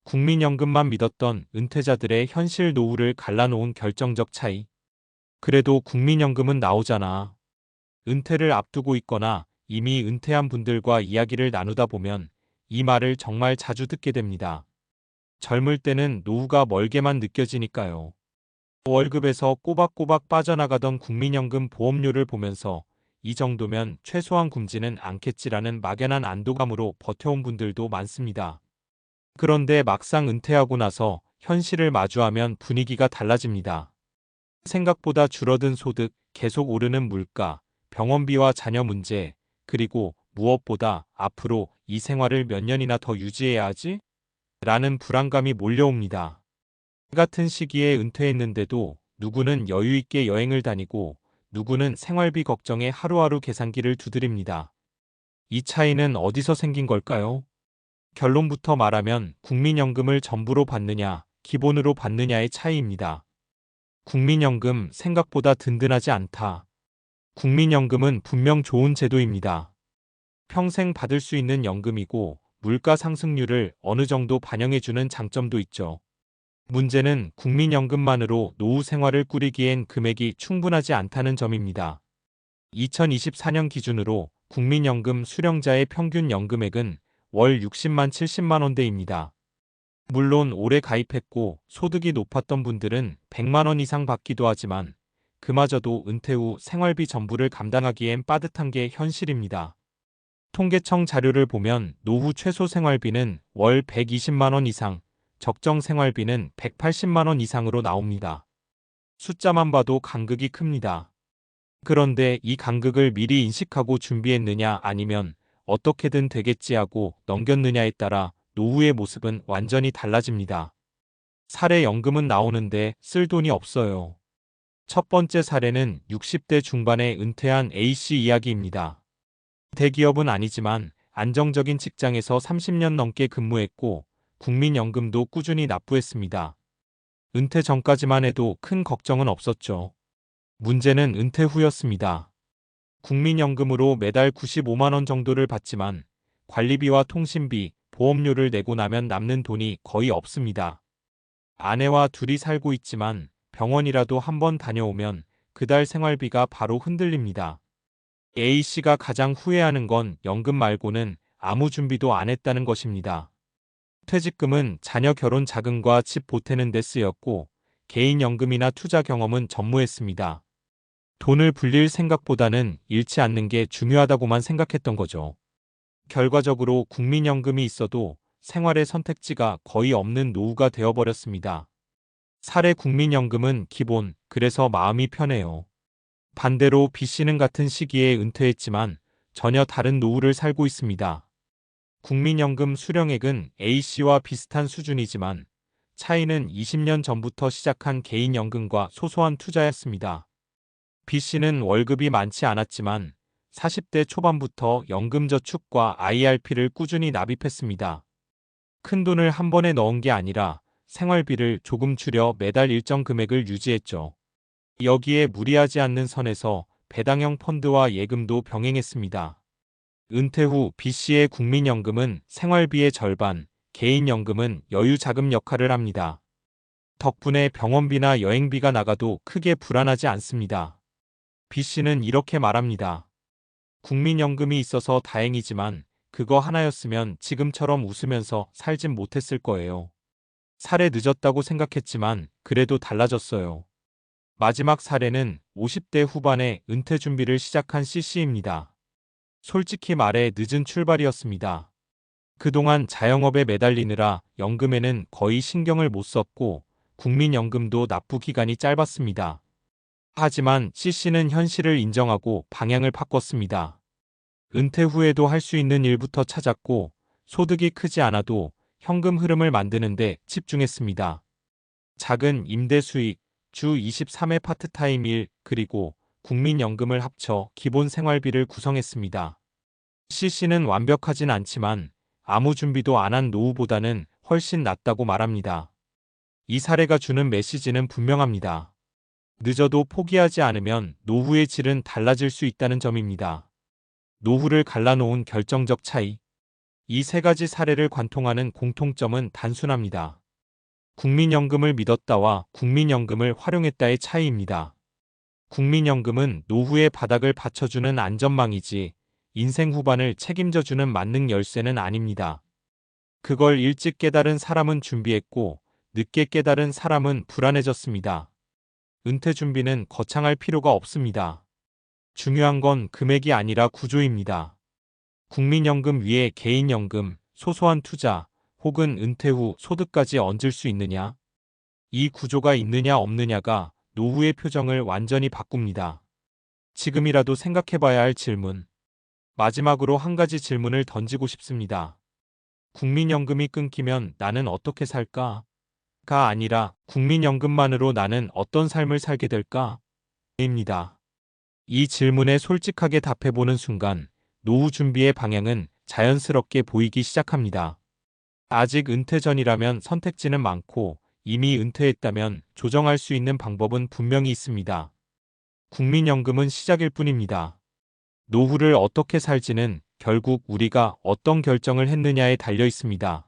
국민연금만 믿었던 은퇴자들의 현실 노후를 갈라놓은 결정적 차이. 그래도 국민연금은 나오잖아. 은퇴를 앞두고 있거나 이미 은퇴한 분들과 이야기를 나누다 보면 이 말을 정말 자주 듣게 됩니다. 젊을 때는 노후가 멀게만 느껴지니까요. 월급에서 꼬박꼬박 빠져나가던 국민연금 보험료를 보면서 이 정도면 최소한 굶지는 않겠지라는 막연한 안도감으로 버텨온 분들도 많습니다. 그런데 막상 은퇴하고 나서 현실을 마주하면 분위기가 달라집니다. 생각보다 줄어든 소득, 계속 오르는 물가, 병원비와 자녀 문제, 그리고 무엇보다 앞으로 이 생활을 몇 년이나 더 유지해야 하지? 라는 불안감이 몰려옵니다. 같은 시기에 은퇴했는데도 누구는 여유 있게 여행을 다니고 누구는 생활비 걱정에 하루하루 계산기를 두드립니다. 이 차이는 어디서 생긴 걸까요? 결론부터 말하면 국민연금을 전부로 받느냐, 기본으로 받느냐의 차이입니다. 국민연금 생각보다 든든하지 않다. 국민연금은 분명 좋은 제도입니다. 평생 받을 수 있는 연금이고 물가 상승률을 어느 정도 반영해주는 장점도 있죠. 문제는 국민연금만으로 노후 생활을 꾸리기엔 금액이 충분하지 않다는 점입니다. 2024년 기준으로 국민연금 수령자의 평균 연금액은 월 60만 70만 원대입니다. 물론 오래 가입했고 소득이 높았던 분들은 100만 원 이상 받기도 하지만 그마저도 은퇴 후 생활비 전부를 감당하기엔 빠듯한 게 현실입니다. 통계청 자료를 보면 노후 최소 생활비는 월 120만 원 이상, 적정 생활비는 180만 원 이상으로 나옵니다. 숫자만 봐도 간극이 큽니다. 그런데 이 간극을 미리 인식하고 준비했느냐 아니면 어떻게든 되겠지 하고 넘겼느냐에 따라 노후의 모습은 완전히 달라집니다. 사례 연금은 나오는데 쓸 돈이 없어요. 첫 번째 사례는 60대 중반에 은퇴한 A씨 이야기입니다. 대기업은 아니지만 안정적인 직장에서 30년 넘게 근무했고 국민연금도 꾸준히 납부했습니다. 은퇴 전까지만 해도 큰 걱정은 없었죠. 문제는 은퇴 후였습니다. 국민연금으로 매달 95만 원 정도를 받지만 관리비와 통신비, 보험료를 내고 나면 남는 돈이 거의 없습니다. 아내와 둘이 살고 있지만 병원이라도 한번 다녀오면 그달 생활비가 바로 흔들립니다. A씨가 가장 후회하는 건 연금 말고는 아무 준비도 안 했다는 것입니다. 퇴직금은 자녀 결혼 자금과 집 보태는 데 쓰였고 개인연금이나 투자 경험은 전무했습니다. 돈을 불릴 생각보다는 잃지 않는 게 중요하다고만 생각했던 거죠. 결과적으로 국민연금이 있어도 생활의 선택지가 거의 없는 노후가 되어버렸습니다. 사례 국민연금은 기본, 그래서 마음이 편해요. 반대로 B씨는 같은 시기에 은퇴했지만 전혀 다른 노후를 살고 있습니다. 국민연금 수령액은 A씨와 비슷한 수준이지만 차이는 20년 전부터 시작한 개인연금과 소소한 투자였습니다. B씨는 월급이 많지 않았지만 40대 초반부터 연금저축과 IRP를 꾸준히 납입했습니다. 큰돈을 한 번에 넣은 게 아니라 생활비를 조금 줄여 매달 일정 금액을 유지했죠. 여기에 무리하지 않는 선에서 배당형 펀드와 예금도 병행했습니다. 은퇴 후 B씨의 국민연금은 생활비의 절반, 개인연금은 여유자금 역할을 합니다. 덕분에 병원비나 여행비가 나가도 크게 불안하지 않습니다. B씨는 이렇게 말합니다. 국민연금이 있어서 다행이지만 그거 하나였으면 지금처럼 웃으면서 살진 못했을 거예요. 살에 늦었다고 생각했지만 그래도 달라졌어요. 마지막 사례는 50대 후반에 은퇴 준비를 시작한 C씨입니다. 솔직히 말해 늦은 출발이었습니다. 그동안 자영업에 매달리느라 연금에는 거의 신경을 못 썼고 국민연금도 납부 기간이 짧았습니다. 하지만 C씨는 현실을 인정하고 방향을 바꿨습니다. 은퇴 후에도 할 수 있는 일부터 찾았고 소득이 크지 않아도 현금 흐름을 만드는 데 집중했습니다. 작은 임대 수익, 주 23회 파트타임 일, 그리고 국민연금을 합쳐 기본 생활비를 구성했습니다. C씨는 완벽하진 않지만 아무 준비도 안 한 노후보다는 훨씬 낫다고 말합니다. 이 사례가 주는 메시지는 분명합니다. 늦어도 포기하지 않으면 노후의 질은 달라질 수 있다는 점입니다. 노후를 갈라놓은 결정적 차이. 이 세 가지 사례를 관통하는 공통점은 단순합니다. 국민연금을 믿었다와 국민연금을 활용했다의 차이입니다. 국민연금은 노후의 바닥을 받쳐주는 안전망이지 인생 후반을 책임져주는 만능 열쇠는 아닙니다. 그걸 일찍 깨달은 사람은 준비했고 늦게 깨달은 사람은 불안해졌습니다. 은퇴 준비는 거창할 필요가 없습니다. 중요한 건 금액이 아니라 구조입니다. 국민연금 위에 개인연금, 소소한 투자, 혹은 은퇴 후 소득까지 얹을 수 있느냐? 이 구조가 있느냐 없느냐가 노후의 표정을 완전히 바꿉니다. 지금이라도 생각해봐야 할 질문. 마지막으로 한 가지 질문을 던지고 싶습니다. 국민연금이 끊기면 나는 어떻게 살까? 가 아니라 국민연금만으로 나는 어떤 삶을 살게 될까? 입니다. 이 질문에 솔직하게 답해보는 순간 노후 준비의 방향은 자연스럽게 보이기 시작합니다. 아직 은퇴 전이라면 선택지는 많고 이미 은퇴했다면 조정할 수 있는 방법은 분명히 있습니다. 국민연금은 시작일 뿐입니다. 노후를 어떻게 살지는 결국 우리가 어떤 결정을 했느냐에 달려 있습니다.